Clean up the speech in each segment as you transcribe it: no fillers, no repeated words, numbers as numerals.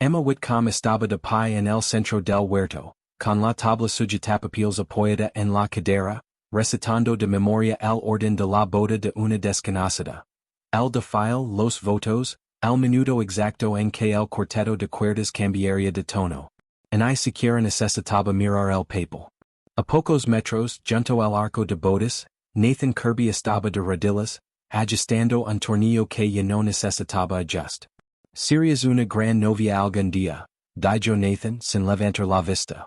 Emma Whitcomb estaba de pie en el centro del huerto, con la tabla suya tapapiels apoyada en la cadera, recitando de memoria el orden de la boda de una desconocida. El de file los votos, el minuto exacto en que el cuarteto de cuerdas cambiaría de tono. En ni siquiera necesitaba mirar el papel. A pocos metros, junto al arco de bodas, Nathan Kirby estaba de rodillas, ajustando un tornillo que ya no necesitaba ajust. Serías una gran novia algún día, dijo Nathan sin levantar la vista.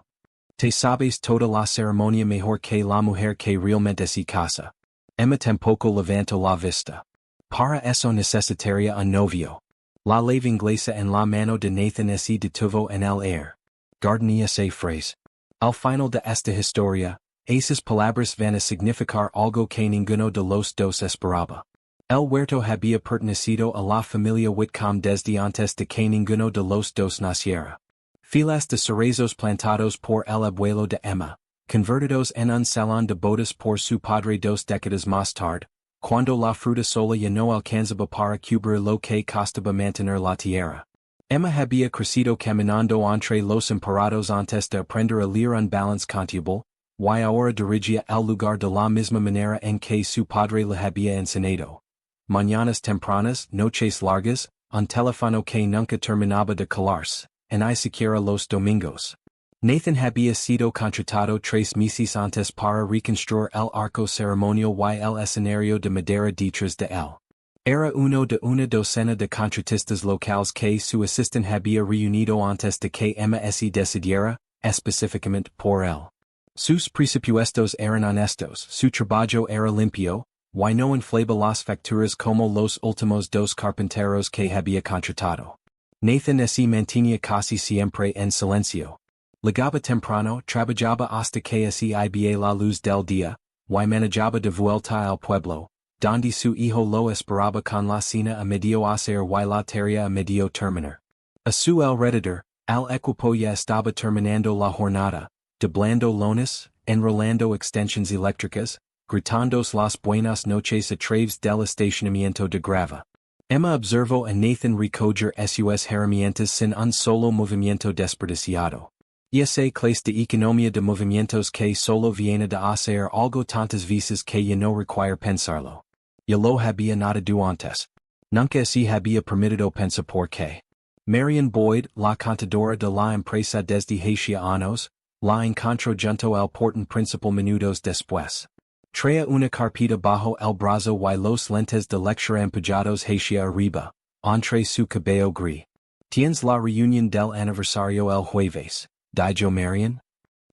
Te sabes toda la ceremonia mejor que la mujer que realmente se casa. Emma tampoco levantó la vista. Para eso necesitaría un novio. La lave inglesa en la mano de Nathan se detuvo en el air. Gardenía esa frase. Al final de esta historia, esas palabras van a significar algo que ninguno de los dos esperaba. El huerto había pertenecido a la familia Whitcomb desde antes de que ninguno de los dos naciera. Filas de cerezos plantados por el abuelo de Emma, convertidos en un salón de bodas por su padre 2 décadas más tarde, cuando la fruta sola ya no alcanzaba para cubrir lo que costaba mantener la tierra. Emma había crecido caminando entre los emparados antes de aprender a leer un balance contable, y ahora dirigía el lugar de la misma manera en que su padre le había enseñado. Mañanas tempranas, noches largas, un teléfono que nunca terminaba de calarse, ni siquiera los domingos. Nathan había sido contratado 3 meses antes para reconstruir el arco ceremonial y el escenario de madera detrás de él. Era uno de una docena de contratistas locales que su asistente había reunido antes de que Emma se decidiera, específicamente por él. Sus presupuestos eran honestos, su trabajo era limpio, y no inflaba las facturas como los últimos 2 carpinteros que había contratado. Nathan se mantenía casi siempre en silencio. Llegaba temprano, trabajaba hasta que se iba la luz del día, y manejaba de vuelta al pueblo, donde su hijo lo esperaba con la cena a medio hacer y la tarea a medio terminar. A su alrededor, el equipo ya estaba terminando la jornada, doblando lonas, enrolando extensiones eléctricas, gritando las buenas noches a través del estacionamiento de grava. Emma observó a Nathan recoger sus herramientas sin un solo movimiento desperdiciado. Esa clase de economía de movimientos que solo viene de hacer algo tantas veces que ya no requiere pensarlo. Ya lo había notado antes. Nunca se había permitido pensar por qué. Marian Boyd, la contadora de la empresa desde hacía años, la encontró junto al portón principal minutos después. Traía una carpeta bajo el brazo y los lentes de lectura empujados hacia arriba, entre su cabello gris. ¿Tienes la reunión del aniversario el jueves? Dijo Marian.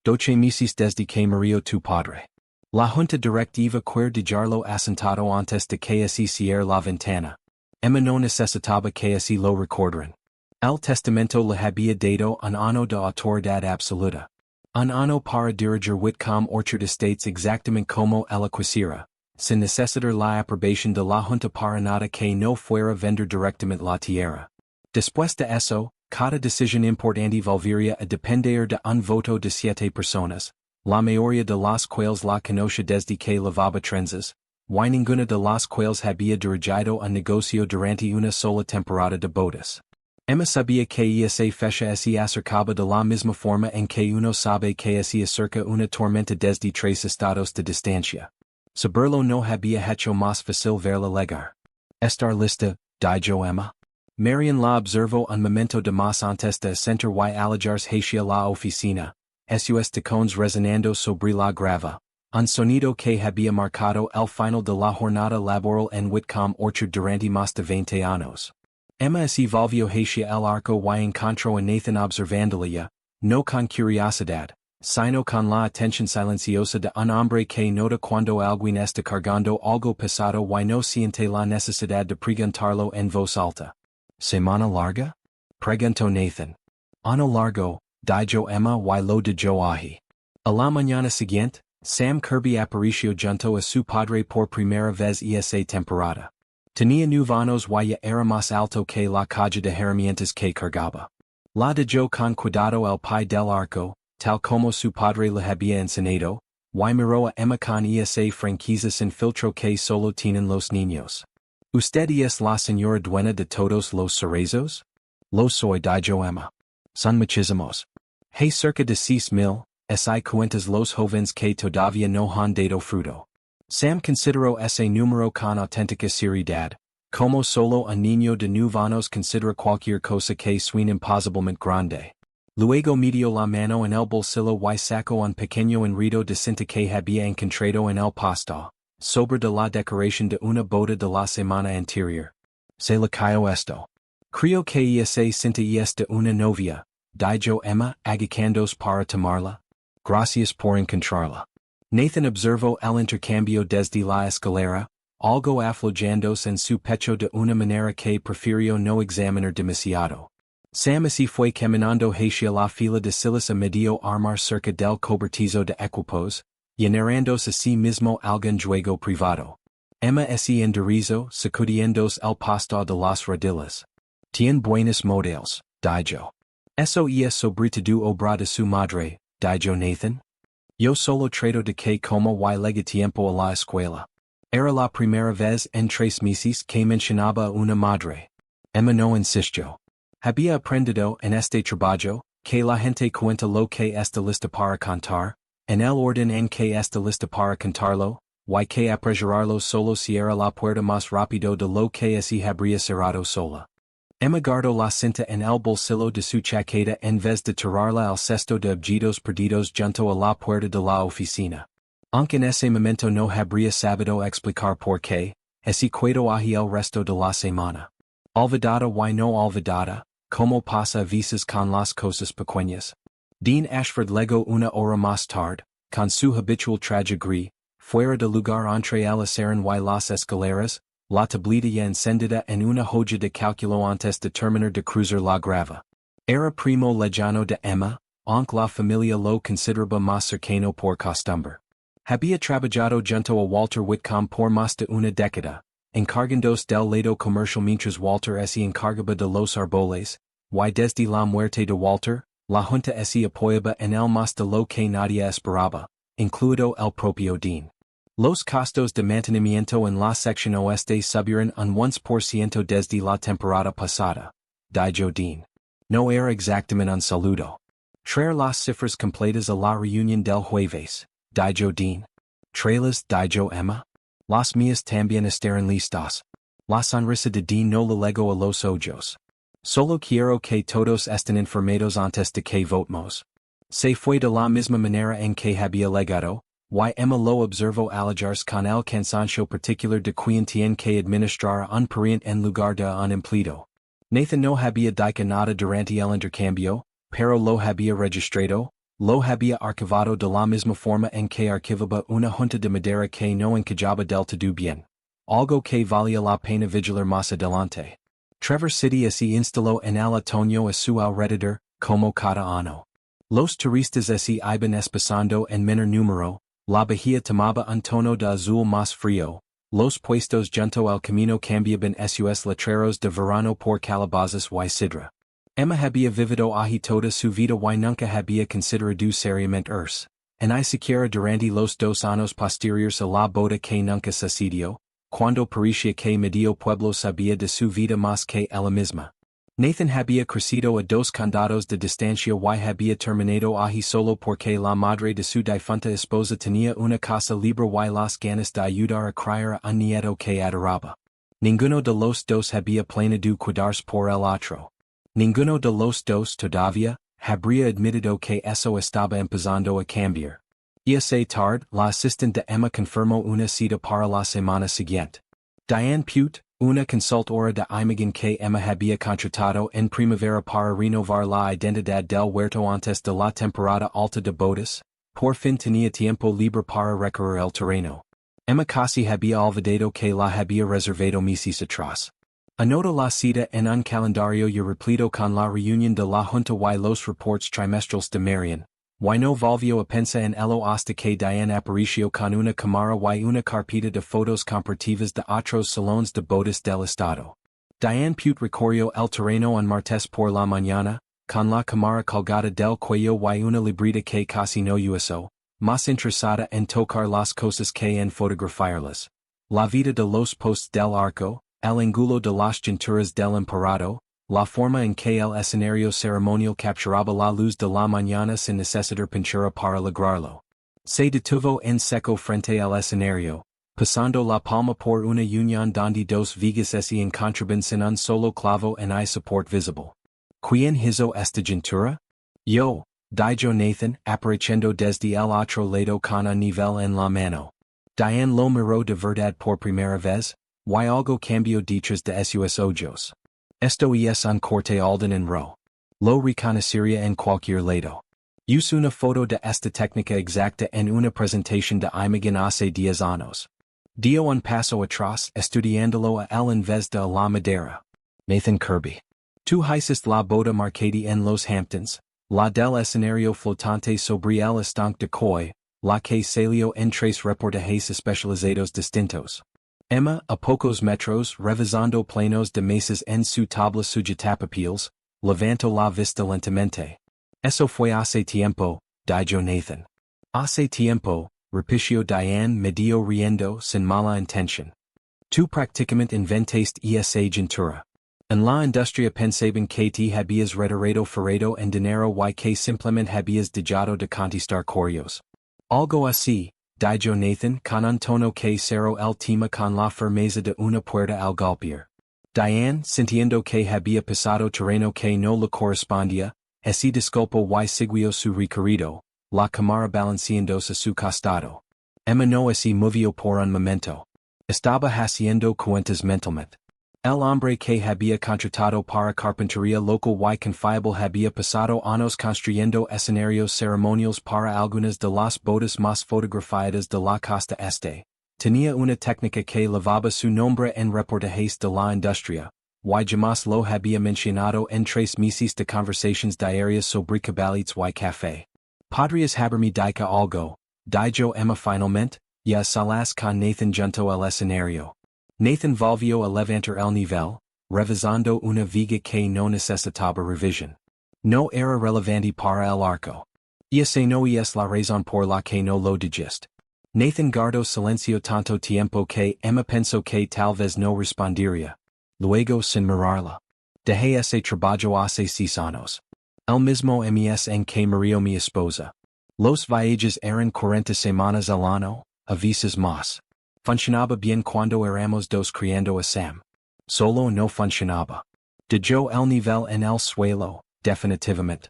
12 meses desde que murió tu padre. La junta directiva quiere dejarlo asentado antes de que se cierre la ventana. Emma no necesitaba que se lo recordaran. El testamento le había dado un año de autoridad absoluta. Un año para dirigir Whitcomb Orchard Estates exactamente como ella quisiera, sin necesitar la aprobación de la junta para nada que no fuera vender directamente la tierra. Después de eso, cada decisión importante volvería a depender de un voto de 7 personas, la mayoría de las cuales la conocía desde que lavaba trenzas, y ninguna de las cuales había dirigido un negocio durante una sola temporada de bodas. Emma sabía que esa fecha se acercaba de la misma forma en que uno sabe que se acerca una tormenta desde 3 estados de distancia. Saberlo no había hecho más fácil verla llegar. Estar lista, dijo Emma. Marian la observó un momento de más antes de asentar y alejarse hacia la oficina, sus tacones resonando sobre la grava, un sonido que había marcado el final de la jornada laboral en Whitcomb Orchard durante más de 20 años. Emma se volvió hacia el arco y encontró a Nathan observándola, no con curiosidad, sino con la atención silenciosa de un hombre que nota cuando alguien está cargando algo pesado y no siente la necesidad de preguntarlo en voz alta. ¿Semana larga? Preguntó Nathan. Ano largo, dijo Emma y lo dijo allí. A la mañana siguiente, Sam Kirby apareció junto a su padre por primera vez esa temporada. Tenía 9 años y ya era más alto que la caja de herramientas que cargaba. La dejó con cuidado al pie del arco, tal como su padre le había enseñado, y miró a Emma con esa franqueza sin filtro que solo tienen los niños. ¿Usted es la señora dueña de todos los cerezos? Lo soy dijo Emma. Son muchísimos. Hey cerca de 6,000, si cuentas los jóvenes que todavía no han dado fruto. Sam consideró ese número con auténtica seriedad, como solo un niño de 9 años considera cualquier cosa que suene imposiblemente grande. Luego metió la mano en el bolsillo y sacó un pequeño enredo de cinta que había encontrado en el pasto, sobre de la decoración de una boda de la semana anterior. Se le cayó esto. Creo que esa cinta es de una novia, dijo Emma, agacándose para tomarla. Gracias por encontrarla. Nathan observó el intercambio desde la escalera, algo aflojándose en su pecho de una manera que prefirió no examinar demasiado. Sam así fue caminando hacia la fila de sillas a medio armar cerca del cobertizo de equipos, llenándose a sí mismo algún juego privado. Emma así enderezó, sacudiéndose el pasto de las rodillas. Tien buenos modelos, dijo. Eso es sobre todo obra de su madre, dijo Nathan. Yo solo trato de que como y lega tiempo a la escuela. Era la primera vez en 3 meses que mencionaba a una madre. Emma no insistió. Había aprendido en este trabajo, que la gente cuenta lo que está lista para cantar, en el orden en que está lista para cantarlo, y que apresurarlo solo cierra la puerta más rápido de lo que así habría cerrado sola. Emma guardó la cinta en el bolsillo de su chaqueta en vez de tirarla al cesto de objetos perdidos junto a la puerta de la oficina. Aunque en ese momento no habría sabido explicar por qué, así quedó ahí el resto de la semana. Olvidada y no olvidada, como pasa a veces con las cosas pequeñas. Dean Ashford llegó una hora más tarde, con su habitual traje gris, fuera de lugar entre el aceren y las escaleras, la tablilla ya encendida en una hoja de cálculo antes de terminar de cruzar la grava. Era primo lejano de Emma, aunque la familia lo consideraba más cercano por costumbre. Había trabajado junto a Walter Whitcomb por más de una década, encargándose del lado comercial mientras Walter se encargaba de los árboles, y desde la muerte de Walter, la junta se apoyaba en él más de lo que nadie esperaba, incluido el propio Dean. Los costos de mantenimiento en la sección oeste subieron un 1% desde la temporada pasada, dijo Dean. No era exactamente un saludo. Traer las cifras completas a la reunión del jueves, dijo Dean. Traerlas, dijo Emma. Las mías también estarán listas. La sonrisa de Dean no le legó a los ojos. Solo quiero que todos estén informados antes de que votemos. Se fue de la misma manera en que había legado, y Emma lo observó alejarse con el cansancio particular de quien tiene que administrar a un pariente en lugar de a un empleado. Nathan no había dicho nada durante el intercambio, pero lo había registrado, lo había archivado de la misma forma en que archivaba una junta de madera que no encajaba del todo bien. Algo que valía la pena vigilar más adelante. Trevor City se instaló en el otoño a su alrededor, como cada año. Los turistas se iban espesando en menor número, la bahía tomaba un tono de azul más frío, los puestos junto al camino cambiaban sus letreros de verano por calabazas y sidra. Emma había vivido allí toda su vida y nunca había considerado seriamente irse, ni siquiera durante los 2 años posteriores a la boda que nunca sucedió, cuando parecía que medio pueblo sabía de su vida más que ella misma. Nathan había crecido a 2 condados de distancia y había terminado allí solo porque la madre de su difunta esposa tenía una casa libre y las ganas de ayudar a criar a un nieto que adoraba. Ninguno de los dos había planeado cuidarse por el otro. Ninguno de los dos todavía habría admitido que eso estaba empezando a cambiar. Esa tarde, la asistente de Emma confirmó una cita para la semana siguiente. Diane Pute, una consultora de imagen que Emma había contratado en primavera para renovar la identidad del huerto antes de la temporada alta de bodas, por fin tenía tiempo libre para recorrer el terreno. Emma casi había olvidado que la había reservado meses atrás. Anotó la cita en un calendario y repleto con la reunión de la junta y los reports trimestrales de Marian. Y no volvió a pensar en ello hasta que Diane apareció con una cámara y una carpeta de fotos comparativas de otros salones de bodas del estado. Diane Pute recorrió el terreno un martes por la mañana, con la cámara colgada del cuello y una libreta que casi no usó, más interesada en tocar las cosas que en fotografiarlas. La vida de los postes del arco, el ángulo de las junturas del emparado, La forma en que el escenario ceremonial capturaba la luz de la mañana sin necesitar pintura para lograrlo. Se detuvo en seco frente al escenario, pasando la palma por una unión donde dos vigas se encontraban sin un solo clavo en I support visible. ¿Quién hizo esta juntura? Yo, dijo Nathan, apareciendo desde el otro lado con un nivel en la mano. Diane lo miró de verdad por primera vez, y algo cambió detrás de sus ojos. Esto es un corte Alden en ro. Lo reconocería en cualquier lado. Use una foto de esta técnica exacta en una presentación de imagen hace 10 años. Dio un paso atrás estudiándolo a él en vez de la madera. Nathan Kirby. Tú hiciste la boda marcada en los Hamptons, la del escenario flotante sobre el estanque de Coy, la que salió en 3 reportajes especializados distintos. Emma, a pocos metros revisando planos de mesas en su tabla sujetapapeles, levantó la vista lentamente. Eso fue hace tiempo, dijo Nathan. Hace tiempo, repitió Diane medio riendo sin mala intención. Tú prácticamente inventaste esa juntura. En la industria pensaban que te habías retirado ferrado en dinero y que simplemente habías dejado de contestar correos. Algo así, dijo Nathan con un tono que cerró el tema con la firmeza de una puerta al golpear. Diane, sintiendo que había pasado terreno que no le correspondía, se disculpó y siguió su recorrido, la cámara balanceándose a su costado. Emma no se movió por un momento. Estaba haciendo cuentas mentalmente. El hombre que había contratado para carpintería local y confiable había pasado años construyendo escenarios ceremoniales para algunas de las bodas más fotografiadas de la costa este. Tenía una técnica que llevaba su nombre en reportajes de la industria, y jamás lo había mencionado en 3 meses de conversaciones diarias sobre caballetes y café. ¿Podrías haberme dicho algo? Dijo Emma finalmente, ya salas con Nathan junto al escenario. Nathan volvió a levantar el nivel, revisando una viga que no necesitaba revisión. No era relevante para el arco. Esa no es la razón por la que no lo dijiste. Nathan guardó silencio tanto tiempo que Emma pensó que tal vez no respondería. Luego sin mirarla. Dejé ese trabajo hace 6 años. El mismo mes en que murió mi esposa. Los viajes eran 40 semanas al año, a veces más. Funcionaba bien cuando éramos dos criando a Sam. Solo no funcionaba. Dejó el nivel en el suelo, definitivamente.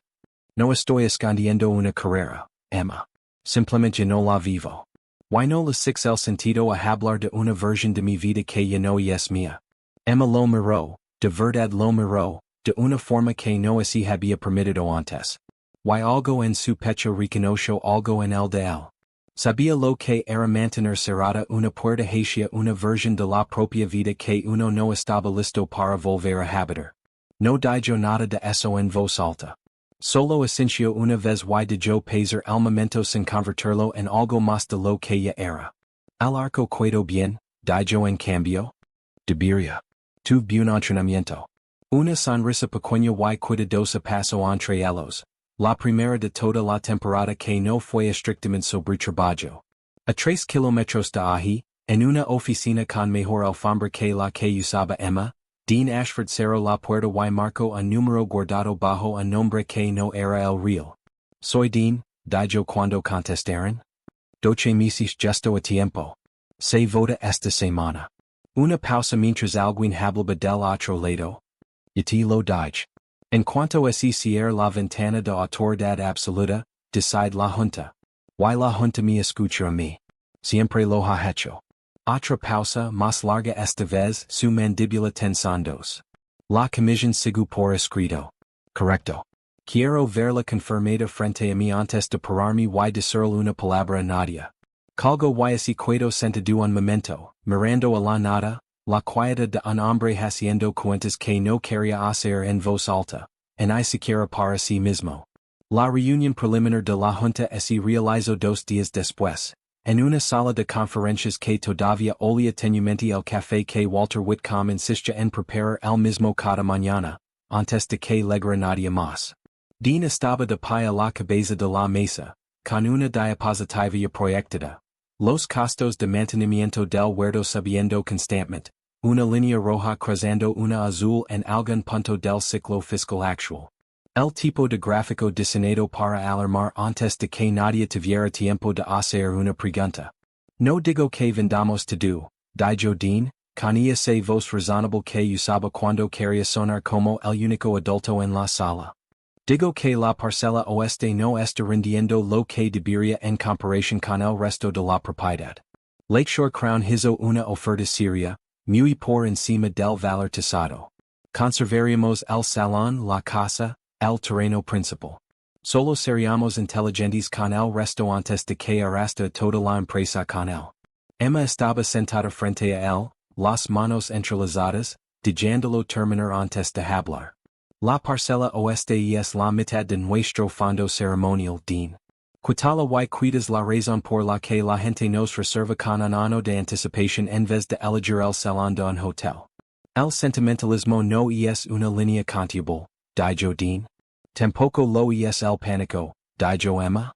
No estoy escondiendo una carrera, Emma. Simplemente no la vivo. Why no le six el sentido a hablar de una versión de mi vida que ya no es mía. Emma lo miró, de verdad lo miró, de una forma que no se había permitido antes. Why algo en su pecho reconoció algo en el de él. Sabía lo que era mantener cerrada una puerta hacia una versión de la propia vida que uno no estaba listo para volver a habitar. No dijo nada de eso en voz alta. Solo asintió una vez y dejó pasar el momento sin convertirlo en algo más de lo que ya era. Al arco quedó bien, dijo en cambio. Debería. Tuve un entrenamiento. Una sonrisa pequeña y cuidadosa pasó entre ellos. La primera de toda la temporada que no fue estrictamente sobre trabajo. A 3 kilómetros de allí, en una oficina con mejor alfombra que la que usaba Emma, Dean Ashford cerró la puerta y marcó un número guardado bajo un nombre que no era el real. Soy Dean, dijo cuando contestaron. 12 meses justo a tiempo. Se vota esta semana. Una pausa mientras alguien hablaba del otro lado. Y te lo dije. En cuanto a si cierra la ventana de autoridad absoluta, decide la junta. Y la junta me escucha a mí. Siempre lo ha hecho. Otra pausa más larga esta vez su mandíbula tensándose. La comisión sigue por escrito. Correcto. Quiero verla confirmada frente a mí antes de pararme y decirle una palabra a nadie. Colgo y así quedo sentado un momento, mirando a la nada, la quieta de un hombre haciendo cuentas que no quería hacer en voz alta, en ni siquiera para sí mismo. La reunión preliminar de la junta se realizó 2 días después, en una sala de conferencias que todavía olía tenuemente el café que Walter Whitcomb insistía en preparar el mismo cada mañana, antes de que llegara nadie más. Dean estaba de pie a la cabeza de la mesa, con una diapositiva proyectada. Los costos de mantenimiento del huerto subiendo constantemente, una línea roja cruzando una azul en algún punto del ciclo fiscal actual. El tipo de gráfico diseñado para alarmar antes de que nadie tuviera tiempo de hacer una pregunta. No digo que vendamos todo, dijo Dean, con esa voz razonable que usaba cuando quería sonar como el único adulto en la sala. Digo que la parcela oeste no está rindiendo lo que debería en comparación con el resto de la propiedad. Lakeshore Crown hizo una oferta seria, muy por encima del valor tasado. Conservaríamos el salón, la casa, el terreno principal. Solo seríamos inteligentes con el resto antes de que arrastre toda la empresa con él. Emma estaba sentada frente a él, las manos entrelazadas, dejándolo terminar antes de hablar. La parcela oeste es la mitad de nuestro fondo ceremonial, Dean. Quitala y cuidas la razón por la que la gente nos reserva con un año de anticipación en vez de elegir el salón de un hotel. El sentimentalismo no es una línea contable, dijo Dean. Tampoco lo es el pánico, dijo Emma.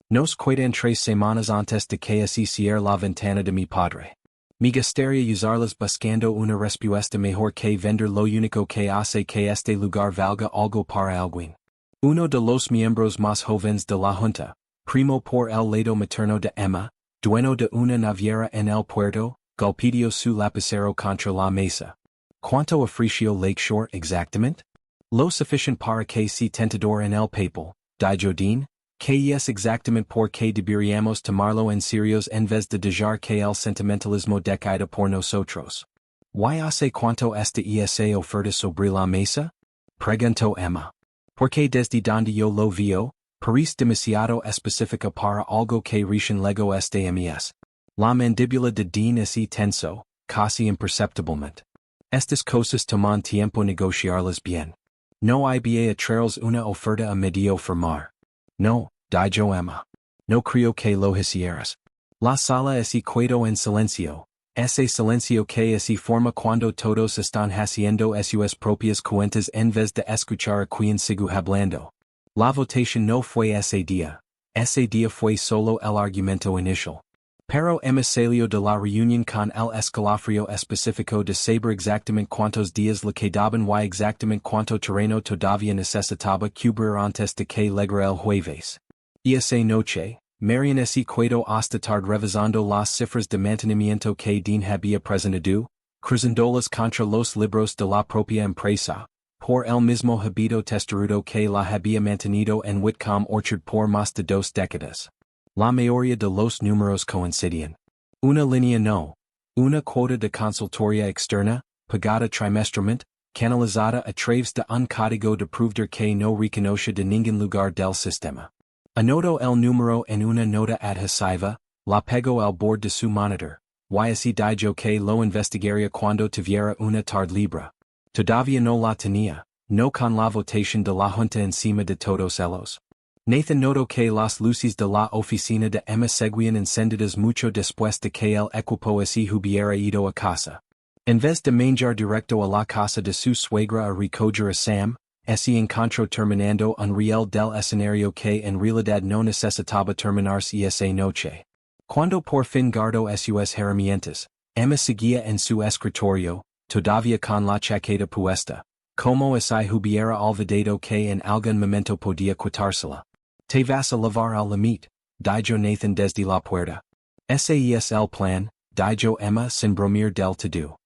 Nos quedan 3 semanas antes de que así cierre la ventana de mi padre. Me gustaría usarlas buscando una respuesta mejor que vender lo único que hace que este lugar valga algo para alguien. Uno de los miembros más jóvenes de la junta, primo por el lado materno de Emma, dueño de una naviera en el puerto, golpeó su lapicero contra la mesa. ¿Cuánto ofreció Lakeshore exactamente? Lo suficiente para que sea tentador en el papel, dijo Dean. Que es exactamente por qué deberíamos tomarlo en serios en vez de dejar que el sentimentalismo decaiga por nosotros. ¿Why hace cuánto está esa oferta sobre la mesa? Preguntó Emma. Porque desde donde yo lo vio, parece demasiado específica para algo que recién llegó este mes. La mandíbula de Dean se tensó, casi imperceptiblemente. Estas cosas toman tiempo negociarlas bien. No hay a traerles una oferta a medio firmar. No, dijo Emma. No creo que lo hicieras. La sala es quedó en silencio, ese silencio que se forma cuando todos están haciendo sus propias cuentas en vez de escuchar a quien sigue hablando. La votación no fue ese día fue solo el argumento inicial. Pero Emma salió de la reunión con el escalofrío específico de saber exactamente cuántos días le quedaban y exactamente cuánto terreno todavía necesitaba cubrir antes de que llegara el jueves. Y esa noche, Marian se quedó hasta tarde revisando las cifras de mantenimiento que Dean había presentado, cruzándolas contra los libros de la propia empresa, por el mismo habito testarudo que la había mantenido en Whitcomb Orchard por más de 2 décadas. La mayoría de los números coincidían. Una línea no. Una cuota de consultoría externa, pagada trimestralmente, canalizada a través de un código de proveedor que no reconoce de ningún lugar del sistema. Anotó el número en una nota adhesiva, la pegó al borde de su monitor, y así dijo que lo investigaría cuando tuviera una tarde libre. Todavía no la tenía, no con la votación de la junta encima de todos ellos. Nathan notó que las luces de la oficina de Emma seguían encendidas mucho después de que el equipo se hubiera ido a casa. En vez de manejar directo a la casa de su suegra a recoger a Sam, se encontró terminando un riel del escenario que en realidad no necesitaba terminarse esa noche. Cuando por fin guardó sus herramientas, Emma seguía en su escritorio, todavía con la chaqueta puesta, como si hubiera olvidado que en algún momento podía quitársela. Te vas a lavar al limit, dijo Nathan desde la puerta. Ese es el plan, dijo Emma sin bromear del todo.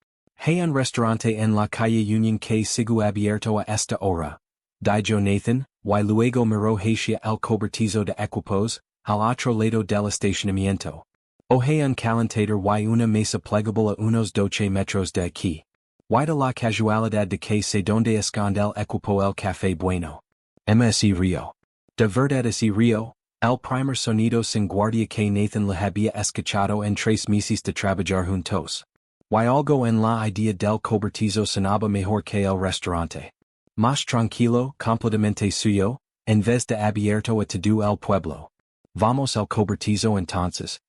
Hay un restaurante en la calle Union que sigue abierto a esta hora, dijo Nathan, y luego miró hacia el cobertizo de equipos, al otro lado del estacionamiento. Hay un calentador y una mesa plegable a unos 12 metros de aquí. Y de la casualidad de que sé donde esconde el equipo el café bueno. Emma se rió. De verdad ese río, el primer sonido sin guardia que Nathan le había escuchado en 3 meses de trabajar juntos. Y algo en la idea del cobertizo sonaba mejor que el restaurante. Más tranquilo, completamente suyo, en vez de abierto a todo el pueblo. Vamos al cobertizo entonces.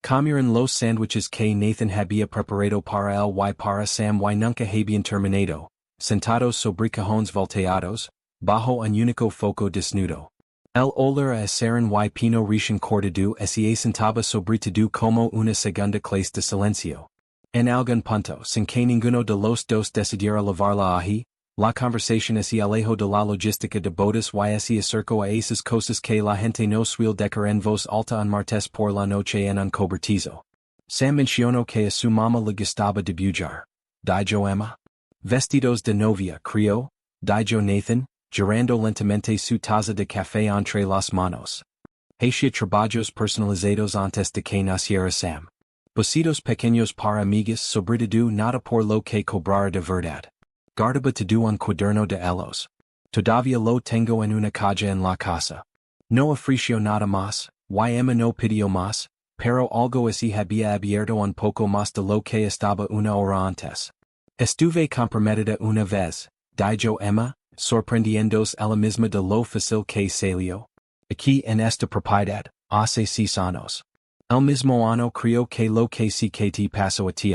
Comieron los sándwiches que Nathan había preparado para él y para Sam y nunca habían terminado, sentados sobre cajones volteados, bajo un único foco desnudo. El olor a aceren y pino recién cortado se sentaba sobre todo como una segunda clase de silencio. En algún punto, sin que ninguno de los dos decidiera llevarla allí, la conversación se alejó de la logística de bodas y se acercó a esas cosas que la gente no suele decir en voz alta en martes por la noche en un cobertizo. Sam mencionó que a su mamá le gustaba dibujar. Dijo Emma. Vestidos de novia, crió. Dijo Nathan, girando lentamente su taza de café entre las manos. Hacía trabajos personalizados antes de que naciera Sam. Besitos pequeños para amigas sobre todo nada por lo que cobrar de verdad. Guardaba todo un cuaderno de elos. Todavía lo tengo en una caja en la casa. No ofreció nada más, y Emma no pidió más, pero algo así había abierto un poco más de lo que estaba una hora antes. Estuve comprometida una vez, dijo Emma, sorprendiéndose ella misma de lo fácil que salió. Aquí en esta propiedad, hace 6 años. El mismo año creo que lo que sí que te pasó a ti.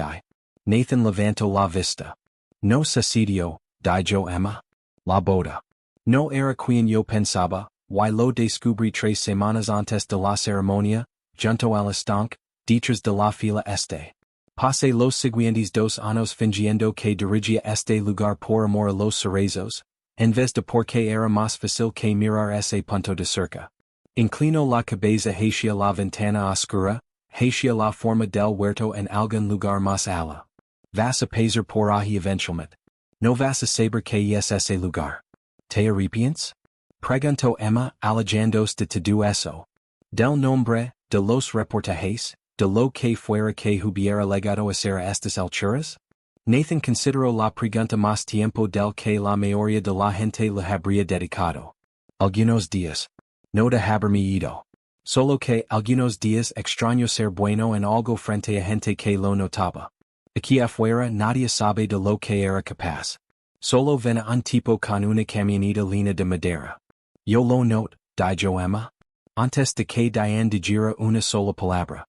Nathan levantó la vista. No sucedió, dijo Emma. La boda. No era quien yo pensaba, y lo descubrí 3 semanas antes de la ceremonia, junto al estanque, detrás de la fila este. Pasé los siguientes 2 años fingiendo que dirigía este lugar por amor a los cerezos, en vez de porque era más fácil que mirar ese punto de cerca. Inclinó la cabeza hacia la ventana oscura, hacia la forma del huerto en algún lugar más ala. Vas a pasar por ahí eventualmente. No vas a saber que es ese lugar. ¿Te arrepientes? Preguntó Emma, alejándose de todo eso. Del nombre, de los reportajes, de lo que fuera que hubiera legado a ser estas alturas? Nathan consideró la pregunta más tiempo del que la mayoría de la gente le habría dedicado. Algunos días. No de haberme ido. Solo que algunos días extraño ser bueno en algo frente a gente que lo notaba. Aquí afuera nadie sabe de lo que era capaz. Solo ven a un tipo con una camioneta lina de madera. Yo lo noto, dijo Emma. Antes de que Diane dijera una sola palabra.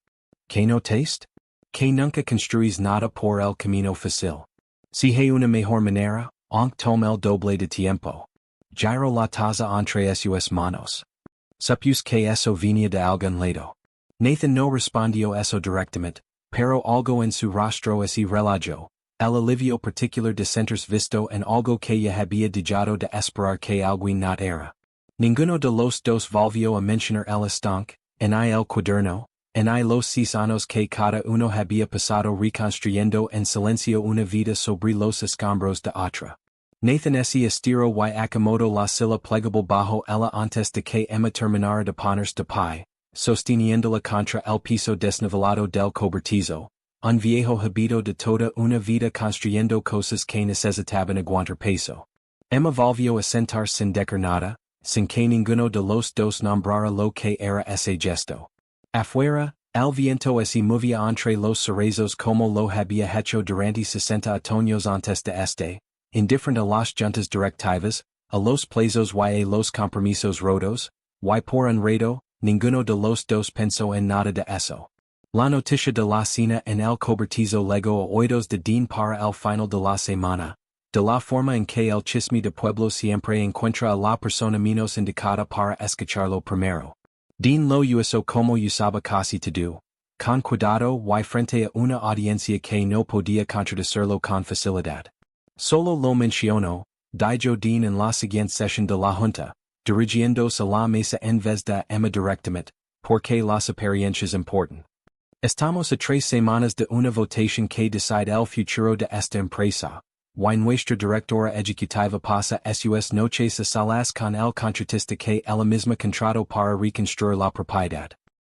¿Qué notaste? Que nunca construís nada por el camino fácil. Si hay una mejor manera, aunque tome el doble de tiempo. Giro la taza entre sus manos. Supuse que eso venía de algún lado. Nathan no respondió eso directamente, pero algo en su rostro se relajó, el alivio particular de sentirse visto en algo que ya había dejado de esperar que alguien not era. Ninguno de los dos volvió a mencionar el estanque, en el cuaderno, en los 6 años que cada uno había pasado reconstruyendo en silencio una vida sobre los escombros de otra. Nathan se estiró y acomodó la silla plegable bajo ella antes de que Emma terminara de ponerse de pie, sosteniéndola contra el piso desnivelado del cobertizo, un viejo habito de toda una vida construyendo cosas que necesitaban aguantar peso. Emma volvió a sentarse sin decir nada, sin que ninguno de los dos nombrara lo que era ese gesto. Afuera, el viento se movía entre los cerezos como lo había hecho durante 60 otoños antes de este, indiferente a las juntas directivas, a los plazos y a los compromisos rotos, y por enredo, ninguno de los dos pensó en nada de eso. La noticia de la cena en el cobertizo llegó a oídos de Dean para el final de la semana, de la forma en que el chisme de pueblo siempre encuentra a la persona menos indicada para escucharlo primero. Dean lo usó como usaba casi todo, con cuidado y frente a una audiencia que no podía contradecirlo con facilidad. Solo lo mencionó, dijo Dean en la siguiente sesión de la junta, dirigiéndose a la mesa en vez de Emma directamente, porque las apariencias importan. Estamos a 3 semanas de una votación que decide el futuro de esta empresa, y nuestra directora ejecutiva pasa sus noches a solas con el contratista que ella misma contrató para reconstruir la propiedad.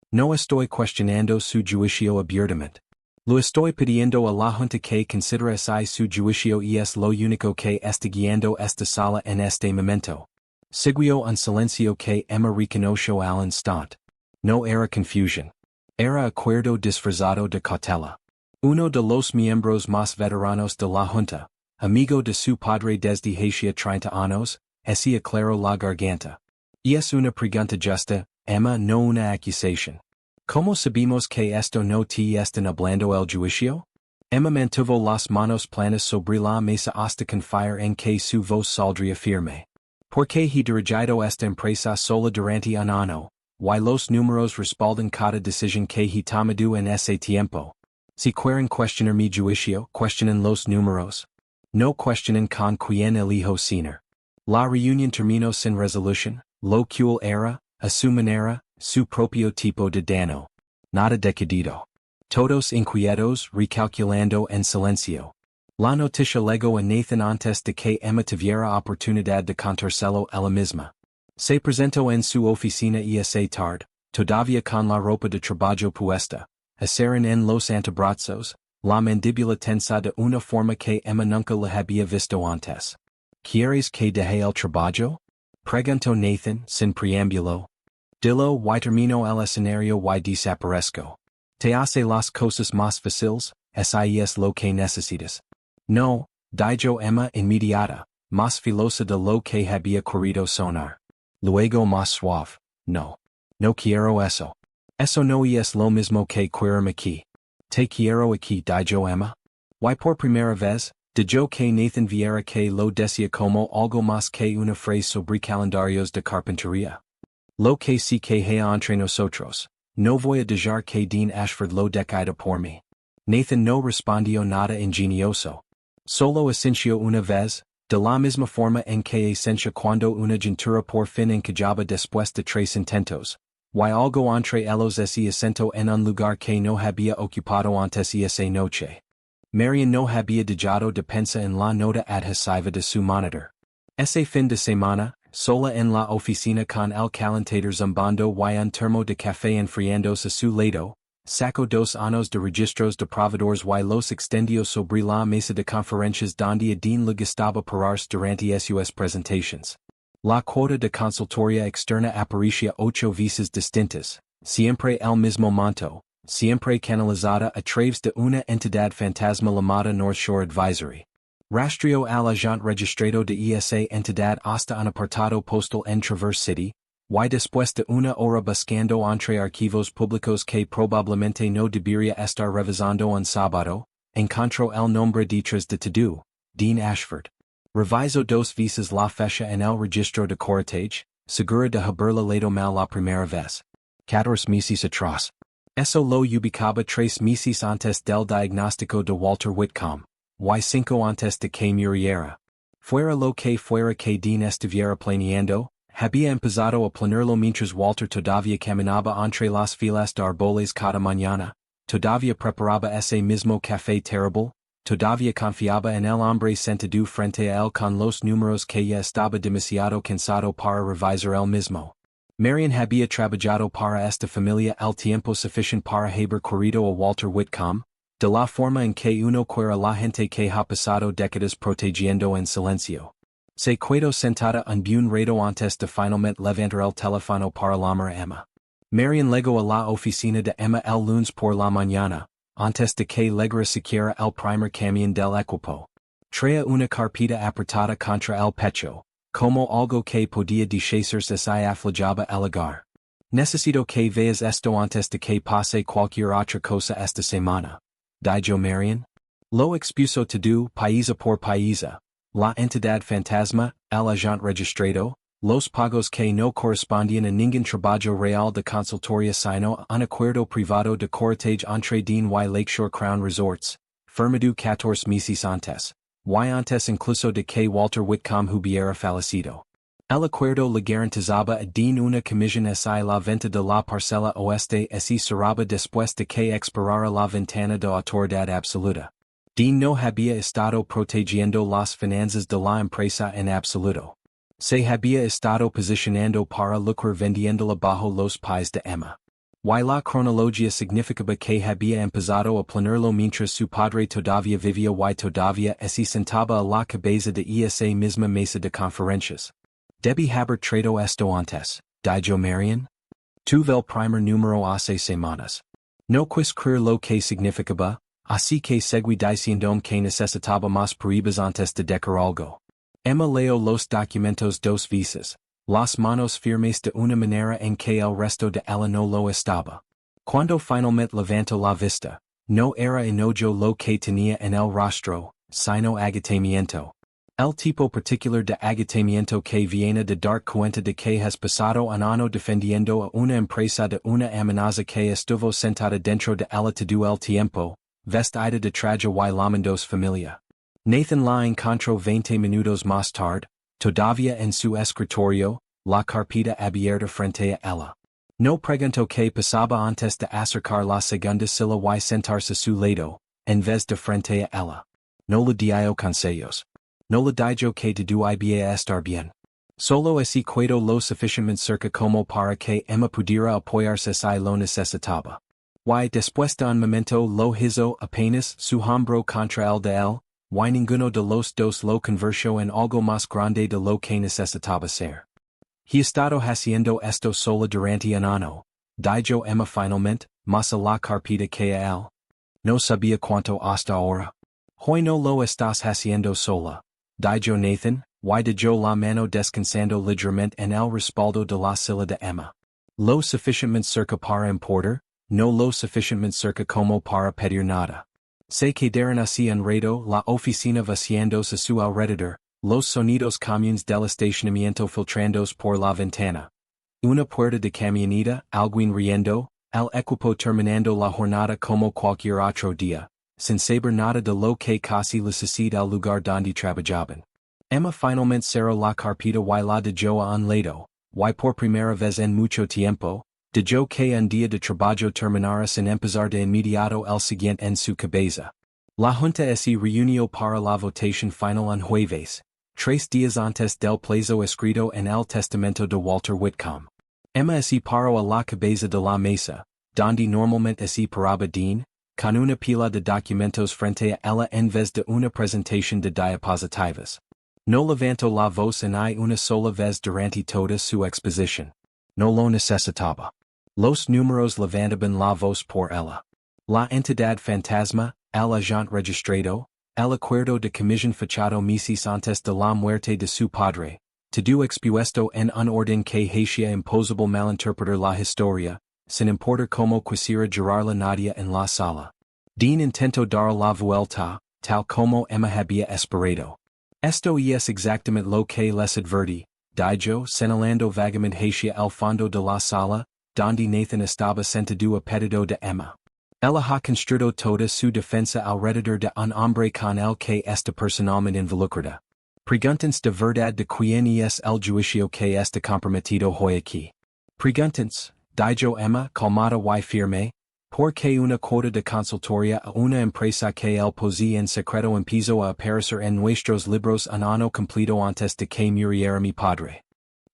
No estoy cuestionando su juicio abiertamente. Lo estoy pidiendo a la junta que considere si su juicio es lo único que está guiando esta sala en este momento. Siguió un silencio que Emma reconoció al instante. No era confusión. Era acuerdo disfrazado de cautela. Uno de los miembros más veteranos de la junta, amigo de su padre desde hacía 30 años, se aclaró la garganta. Y es una pregunta justa, Emma, no una acusación. ¿Cómo sabemos que esto no te están hablando el juicio? Emma mantuvo las manos planas sobre la mesa hasta confiar en que su voz saldría firme. Porque he dirigido esta empresa sola durante un año, y los números respaldan cada decisión que he tomado en ese tiempo. Si quieren questionar mi juicio, questionen los números. No questionen con quien elijo cenar. La reunión terminó sin resolution, lo cual era, a su manera, su propio tipo de daño. Nada decidido. Todos inquietos, recalculando en silencio. La noticia llegó a Nathan antes de que Emma tuviera oportunidad de contárselo ella misma. Se presentó en su oficina y esa tarde, todavía con la ropa de trabajo puesta, aseran en los antebrazos, la mandíbula tensa de una forma que Emma nunca la había visto antes. ¿Quieres que deje el trabajo? Preguntó Nathan, sin preámbulo. Dilo y termino el escenario y desaparezco. ¿Te hace las cosas más fáciles? Es lo que necesitas. No, dijo Emma inmediata, más filosa de lo que había querido sonar. Luego más suave. No. No quiero eso. Eso no es lo mismo que quererme aquí. Te quiero aquí, dijo Emma. Y por primera vez, dijo que Nathan viera que lo decía como algo más que una frase sobre calendarios de carpintería. Lo que sí que hay entre nosotros. No voy a dejar que Dean Ashford lo decida por mí. Nathan no respondió nada ingenioso. Solo asintió una vez, de la misma forma en que asintió cuando una juntura por fin encajaba después de 3 intentos. Y algo entre ellos ese acento en un lugar que no había ocupado antes y esa noche. Marian no había dejado de pensar en la nota adhesiva de su monitor. Ese fin de semana, sola en la oficina con el calentador zumbando y un termo de café enfriándose a su lado, sacó 2 años de registros de proveedores y los extendió sobre la mesa de conferencias donde a Dean le gustaba pararse durante sus presentaciones. La cuota de consultoría externa aparecía 8 veces distintas, siempre el mismo monto, siempre canalizada a través de una entidad fantasma llamada North Shore Advisory. Rastreó al agente registrado de esa entidad hasta un apartado postal en Traverse City, y después de una hora buscando entre archivos públicos que probablemente no debería estar revisando un sábado, encontró el nombre detrás de todo, Dean Ashford. Revisó 2 veces la fecha en el registro de corretaje, segura de haberla leído mal la primera vez. 14 meses atrás. Eso lo ubicaba 3 meses antes del diagnóstico de Walter Whitcomb, y 5 antes de que muriera. Fuera lo que fuera que Dean estuviera planeando, había empezado a planearlo mientras Walter todavía caminaba entre las filas de árboles cada mañana, todavía preparaba ese mismo café terrible, todavía confiaba en el hombre sentado frente a él con los números que ya estaba demasiado cansado para revisar él mismo. Marian había trabajado para esta familia el tiempo suficiente para haber querido a Walter Whitcomb, de la forma en que uno quiere a la gente que ha pasado décadas protegiendo en silencio. Se quedó sentada un buen rato antes de finalmente levantar el teléfono para llamar a Emma. Marian llegó a la oficina de Emma el lunes por la mañana, antes de que llegara siquiera el primer camión del equipo. Traía una carpeta apretada contra el pecho, como algo que podía deshacerse si aflojaba el hogar. Necesito que veas esto antes de que pase cualquier otra cosa esta semana, dijo Marian. Lo expuso todo paisa por paisa. La entidad fantasma, el agente registrado, los pagos que no correspondían a ningún trabajo real de consultoría sino a un acuerdo privado de corretaje entre Dean y Lakeshore Crown Resorts, firmado 14 meses antes, y antes incluso de que Walter Whitcomb hubiera fallecido. El acuerdo le garantizaba a Dean una comisión hacia la venta de la parcela oeste y cerraba después de que expirara la ventana de autoridad absoluta. Dean no había estado protegiendo las finanzas de la empresa en absoluto. Se había estado posicionando para lucrar vendiéndola bajo los pies de Emma. Y la cronología significaba que había empezado a planearlo mientras su padre todavía vivía y todavía se sentaba a la cabeza de esa misma mesa de conferencias. Debí haber traído esto antes, dijo Marian. Tuve el primer número hace semanas. No quis creer lo que significaba, así que seguí diciendo que necesitaba más pruebas antes de decir algo. Emma leyó los documentos 2 veces, las manos firmes de una manera en que el resto de ella no lo estaba. Cuando finalmente levantó la vista, no era enojo lo que tenía en el rostro, sino agotamiento. El tipo particular de agotamiento que viene de dar cuenta de que has pasado un año defendiendo a una empresa de una amenaza que estuvo sentada dentro de ella todo el tiempo, vest ida de traja y lamendos familia. Nathan la encontró 20 minutos más tarde, todavía en su escritorio, la carpeta abierta frente a ella. No preguntó qué pasaba antes de acercar la segunda silla y sentarse a su lado, en vez de frente a ella. No le dio consejos. No le dijo que debía estar bien. Solo así quedó lo suficientemente cerca como para que Emma pudiera apoyarse si lo necesitaba. Y después de un momento lo hizo apenas su hombro contra el de él, y ninguno de los dos lo convirtió en algo más grande de lo que necesitaba ser. He estado haciendo esto solo durante un año, dijo Emma finalmente, más a la carpeta que a él. No sabía cuánto hasta ahora. Hoy no lo estás haciendo sola, dijo Nathan, y dejó la mano descansando ligeramente en el respaldo de la silla de Emma. Lo suficientemente cerca para importar, no lo suficientemente cerca como para pedir nada. Se quedaron así enredo la oficina vaciándose a su alrededor, los sonidos comunes del estacionamiento filtrándose por la ventana. Una puerta de camioneta, alguien riendo, el equipo terminando la jornada como cualquier otro día, sin saber nada de lo que casi necesita el lugar donde trabajaban. Emma finalmente cerró la carpeta y la dejó a un lado, y por primera vez en mucho tiempo, dejó que un día de trabajo terminara sin empezar de inmediato el siguiente en su cabeza. La junta se reunió para la votación final un jueves, 3 días antes del plazo escrito en el testamento de Walter Whitcomb. Emma se paró a la cabeza de la mesa, donde normalmente se paraba Dean, con una pila de documentos frente a ella en vez de una presentación de diapositivas. No levantó la voz en una sola vez durante toda su exposición. No lo necesitaba. Los números levantaban la voz por ella. La entidad fantasma, el agente registrado, el acuerdo de comisión fechado meses antes de la muerte de su padre, todo expuesto en un orden que hacía imposible malinterpretar la historia, sin importar cómo quisiera girarla nadie en la sala. Dean intentó dar la vuelta, tal como Emma había esperado. Esto es exactamente lo que les advertí, dijo, señalando vagamente hacia el fondo de la sala, donde Nathan estaba sentado a pedido de Emma. Ella ha construido toda su defensa alrededor de un hombre con el que está personalmente involucrada. Preguntas de verdad de quién es el juicio que está comprometido hoy aquí. Preguntas, dijo Emma, calmada y firme, ¿por qué una cuota de consultoria a una empresa que él posee en secreto empezó a aparecer en nuestros libros un año completo antes de que muriera mi padre?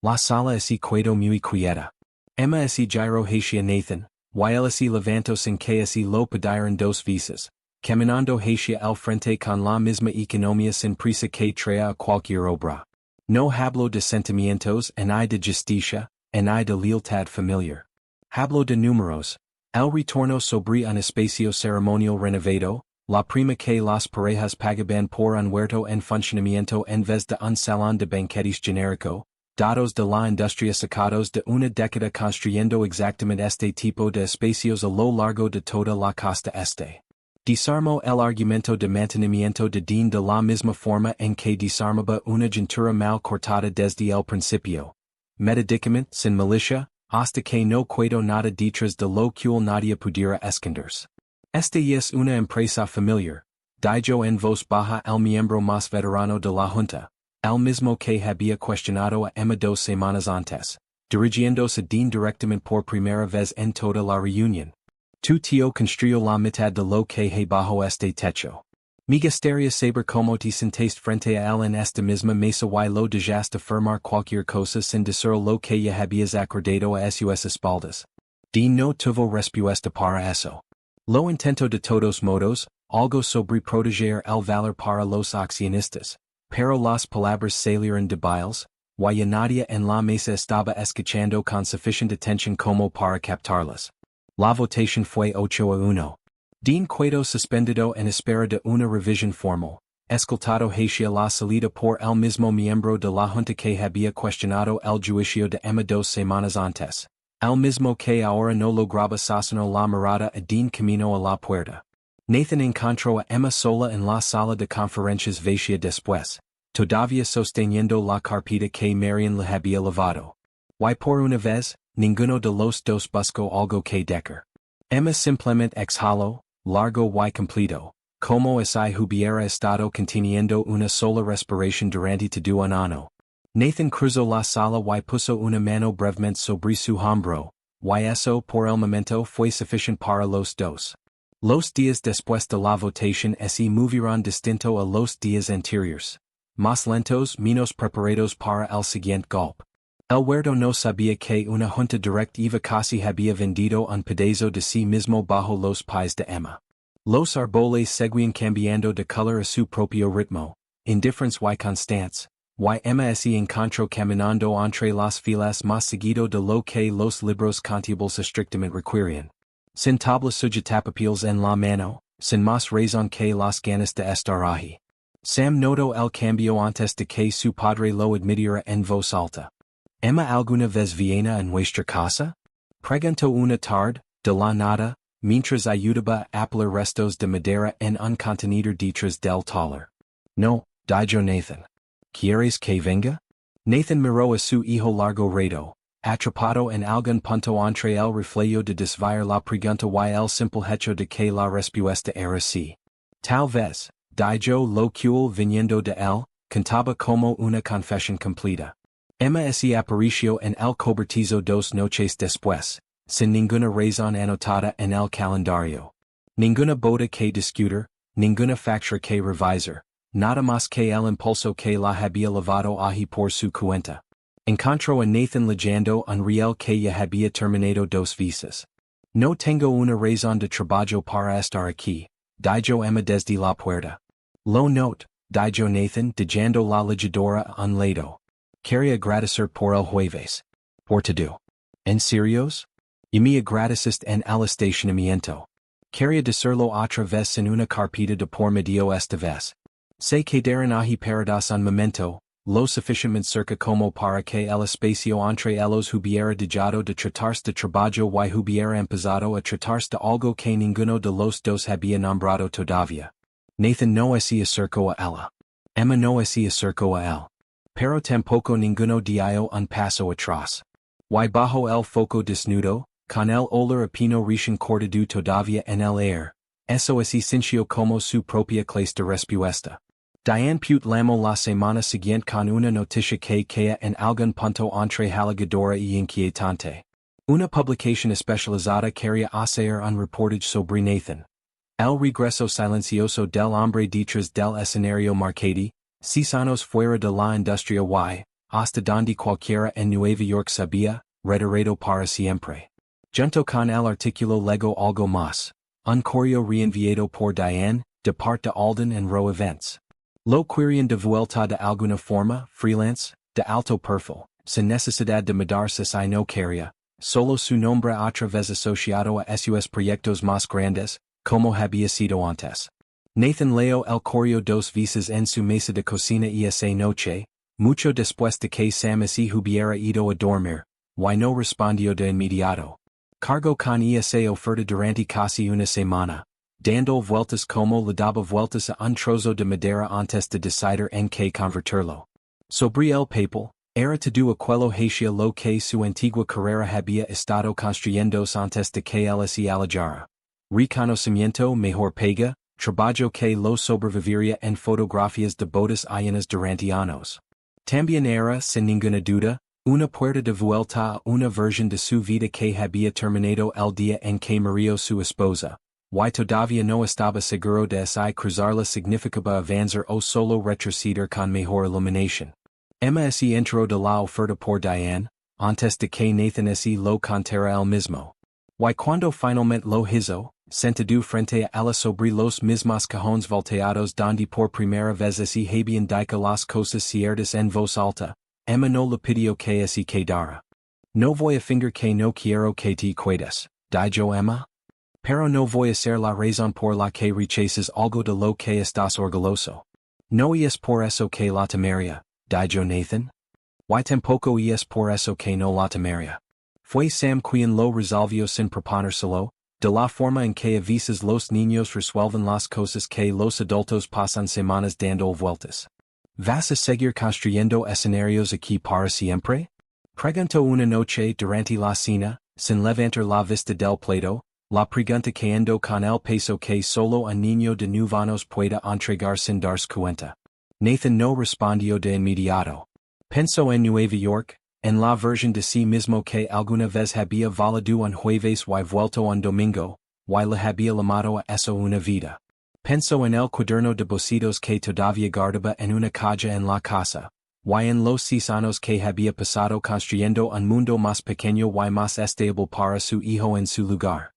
La sala se quedó muy quieta. Emma se giró hacia Nathan, y él se levantó sin que se lo pidieran 2 veces, caminando hacia el frente con la misma economía sin prisa que trae a cualquier obra. No habló de sentimientos en de justicia, en de lealtad familiar. Habló de números, el retorno sobre un espacio ceremonial renovado, la prima que las parejas pagaban por un huerto en funcionamiento en vez de un salón de banquetes genérico, datos de la industria sacados de una década construyendo exactamente este tipo de espacios a lo largo de toda la costa este. Desarmó el argumento de mantenimiento de Dean de la misma forma en que desarmaba una juntura mal cortada desde el principio. Medicament sin malicia, hasta que no quedó nada detrás de lo cual nadie pudiera esconderse. Este es una empresa familiar, dijo en voz baja el miembro más veterano de la junta. El mismo que había cuestionado a Emma 2 semanas antes, dirigiéndose a Dean directamente por primera vez en toda la reunión. Tu tío construyó la mitad de lo que hay bajo este techo. Me gustaría saber cómo te sentiste frente a él en esta misma mesa y lo dejaste firmar cualquier cosa sin decir lo que ya habías acordado a sus espaldas. Dean no tuvo respuesta para eso. Lo intentó de todos modos, algo sobre proteger el valor para los accionistas. Pero las palabras salieron débiles, y nadie en la mesa estaba escuchando con suficiente atención como para captarlas. La votación fue 8-1. Dean quedó suspendido en espera de una revisión formal, escoltado hacia la salida por el mismo miembro de la junta que había cuestionado el juicio de Emma 2 semanas antes, el mismo que ahora no lograba sostener la mirada a Dean camino a la puerta. Nathan encontró a Emma sola en la sala de conferencias vacía después, todavía sosteniendo la carpeta que Marian le había lavado. Y por una vez, ninguno de los dos buscó algo que decir. Emma simplemente exhaló, largo y completo, como si hubiera estado conteniendo una sola respiración durante todo un año. Nathan cruzó la sala y puso una mano brevemente sobre su hombro, y eso por el momento fue suficiente para los dos. Los días después de la votación se movieron distinto a los días anteriores, más lentos, menos preparados para el siguiente golpe. El huerto no sabía que una junta directiva casi había vendido un pedazo de sí mismo bajo los pies de Emma. Los árboles seguían cambiando de color a su propio ritmo, indifferentes y constantes, y Emma se encontró caminando entre las filas más seguido de lo que los libros contables estrictamente requieren. Sin tablas sujetapapeles en la mano, sin más razón que las ganas de estar allí. Sam notó el cambio antes de que su padre lo admitiera en voz alta. ¿Emma alguna vez viene a nuestra casa? Preguntó una tarde, de la nada, mientras ayudaba a apilar restos de madera en un contenedor detrás del taller. No, dijo Nathan. ¿Quieres que venga? Nathan miró a su hijo largo rato, atrapado en algún punto entre el reflejo de desviar la pregunta y el simple hecho de que la respuesta era sí. Tal vez, dijo lo cual viniendo de él, contaba como una confesión completa. Emma se apareció en el cobertizo 2 noches después, sin ninguna razón anotada en el calendario. Ninguna boda que discutir, ninguna factura que revisar, nada más que el impulso que la había llevado allí por su cuenta. Encontró a Nathan leyendo un riel que ya había terminado 2 veces. No tengo una razón de trabajo para estar aquí, dijo Emma desde la puerta. Lo note, dijo Nathan dejando la lejedora a un lado. Quería agradecer por el jueves. Por todo. ¿En serios? Y me agradeciste en el estacionamiento. Quería decirlo otra vez en una carpeta de por medio esta vez. Se quedaron allí parados un momento, lo suficientemente cerca como para que el espacio entre ellos hubiera dejado de tratarse de trabajo y hubiera empezado a tratarse de algo que ninguno de los dos había nombrado todavía. Nathan no se acercó a ella. Emma no se acercó a él. Pero tampoco ninguno dio un paso atrás. Y bajo el foco desnudo, con el olor a pino recién cortado todavía en el aire, eso se sintió como su propia clase de respuesta. Diane Pute llamó la semana siguiente con una noticia que caía en algún punto entre halagadora y inquietante. Una publicación especializada quería hacer un reportaje sobre Nathan. El regreso silencioso del hombre detrás del escenario marcado, 6 años fuera de la industria y, hasta donde cualquiera en Nueva York sabía, retirado para siempre. Junto con el artículo legó algo más, un correo reenviado por Diane, de parte de Alden en Row Events. Lo querían de vuelta de alguna forma, freelance, de alto perfil, sin necesidad de mudarse si no quería, solo su nombre otra vez asociado a sus proyectos más grandes, como había sido antes. Nathan leyó el correo 2 veces en su mesa de cocina y esa noche, mucho después de que Sam se hubiera ido a dormir, y no respondió de inmediato. Cargó con esa oferta durante casi una semana, dando vueltas como le daba vueltas a un trozo de madera antes de decidir en qué convertirlo. Sobre el papel, era todo aquello hacia lo que su antigua carrera había estado construyéndose antes de que él se alejara. Reconocimiento, mejor paga, trabajo que lo sobreviviría en fotografías de bodas ajenas durante años. También era, sin ninguna duda, una puerta de vuelta a una versión de su vida que había terminado el día en que murió su esposa, y todavía no estaba seguro de si cruzarla significaba avanzar o solo retroceder con mejor iluminación. Emma se enteró de la oferta por Diane, antes de que Nathan se lo contara él mismo. Y cuando finalmente lo hizo, sentado frente a ella sobre los mismos cajones volteados donde por primera vez se habían dicho las cosas ciertas en voz alta, Emma no le pidió que se quedara. No voy a fingir que no quiero que te quedes, dijo Emma. Pero no voy a ser la razón por la que rechaces algo de lo que estás orgulloso. No es por eso que la temaría, dijo Nathan. Y tampoco es por eso que no la temaría. Fue Sam quien lo resolvió sin proponérselo, de la forma en que a veces los niños resuelven las cosas que los adultos pasan semanas dando vueltas. ¿Vas a seguir construyendo escenarios aquí para siempre? Preguntó una noche durante la cena, sin levantar la vista del plato, La pregunta que ando con el peso que solo un niño de 9 años pueda entregar sin darse cuenta. Nathan no respondió de inmediato. Pensó en Nueva York, en la versión de sí mismo que alguna vez había volado un jueves y vuelto un domingo, y le había llamado a eso una vida. Pensó en el cuaderno de bocetos que todavía guardaba en una caja en la casa, y en los 6 años que había pasado construyendo un mundo más pequeño y más estable para su hijo en su lugar.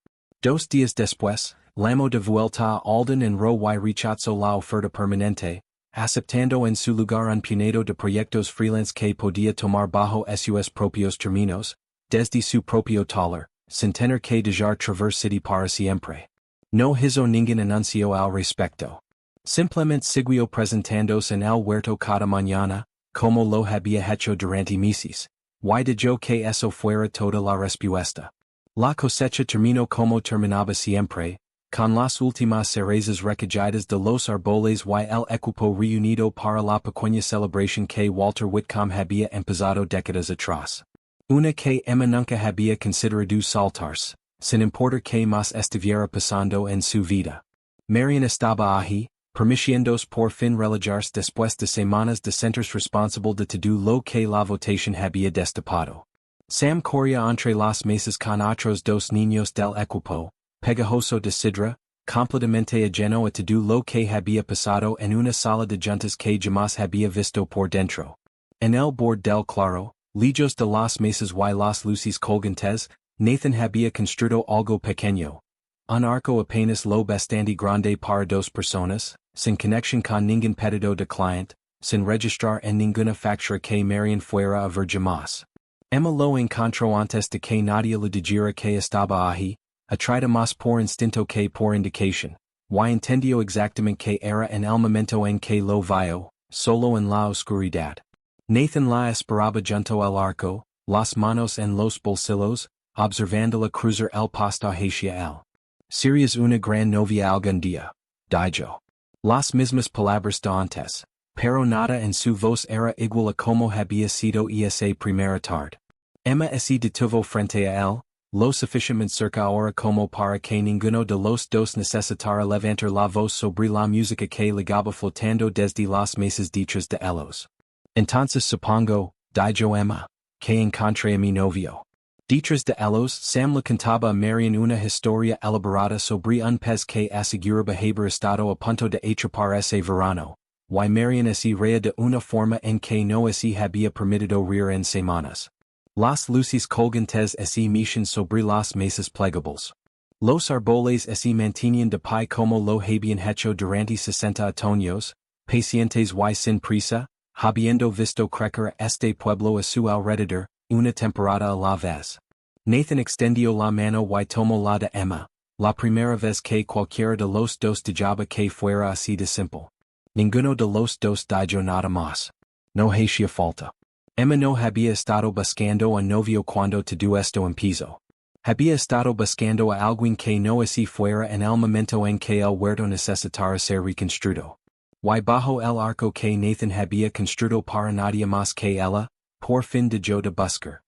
2 días después, llamó de vuelta a Alden en Row y rechazó la oferta permanente, aceptando en su lugar un puñado de proyectos freelance que podía tomar bajo sus propios términos, desde su propio taller, sin tener que dejar Traverse City para siempre. No hizo ningún anuncio al respecto. Simplemente siguió presentándose en el huerto cada mañana, como lo había hecho durante meses, y dejó que eso fuera toda la respuesta. La cosecha terminó como terminaba siempre, con las últimas cerezas recogidas de los árboles y el equipo reunido para la pequeña celebración que Walter Whitcomb había empezado décadas atrás. Una que Emma nunca había considerado saltarse, sin importar qué más estuviera pasando en su vida. Marian estaba allí, permitiéndose por fin relajarse después de semanas de sentirse responsable de todo lo que la votación había destapado. Sam corría entre las mesas con otros 2 niños del equipo, pegajoso de sidra, completamente ajeno a todo lo que había pasado en una sala de juntas que jamás había visto por dentro. En el borde del claro, lejos de las mesas y las luces colgantes, Nathan había construido algo pequeño. Un arco apenas lo bastante grande para 2 personas, sin conexión con ningún pedido de cliente, sin registrar en ninguna factura que Marian fuera a ver jamás. Emma lo encontró antes de que nadie le dijera que estaba allí, atraída más por instinto que por indicación, y entendió exactamente que era en el momento en que lo vio, solo en la oscuridad. Nathan la esperaba junto al arco, las manos en los bolsillos, observándola cruzar el pasto hacia él. Serías una gran novia algún día, dijo. Las mismas palabras de antes, pero nada en su voz era igual a como había sido esa primera tarde. Emma se detuvo frente a él, lo suficientemente cerca ahora como para que ninguno de los 2 necesitara levantar la voz sobre la música que ligaba flotando desde las mesas detrás de ellos. Entonces supongo, dijo Emma, que encontré a mi novio. Detrás de ellos, Sam le contaba a Marian una historia elaborada sobre un pez que aseguraba haber estado a punto de atrapar ese verano, y Marian se reía de una forma en que no se había permitido reír en semanas. Las luces colgantes se mechan sobre las mesas plegables. Los árboles se mantenían de pie como lo habían hecho durante 60 otoños, pacientes y sin prisa, habiendo visto crecer este pueblo a su alrededor, una temporada a la vez. Nathan extendió la mano y tomó la de Emma, la primera vez que cualquiera de los 2 dejaba que fuera así de simple. Ninguno de los 2 dijo nada más. No hacía falta. Emma no había estado buscando un novio cuando todo esto empezó. Había estado buscando a alguien que no así fuera en el momento en que el huerto necesitara ser reconstruido. Y bajo el arco que Nathan había construido para nadie más que ella, por fin dejó de buscar.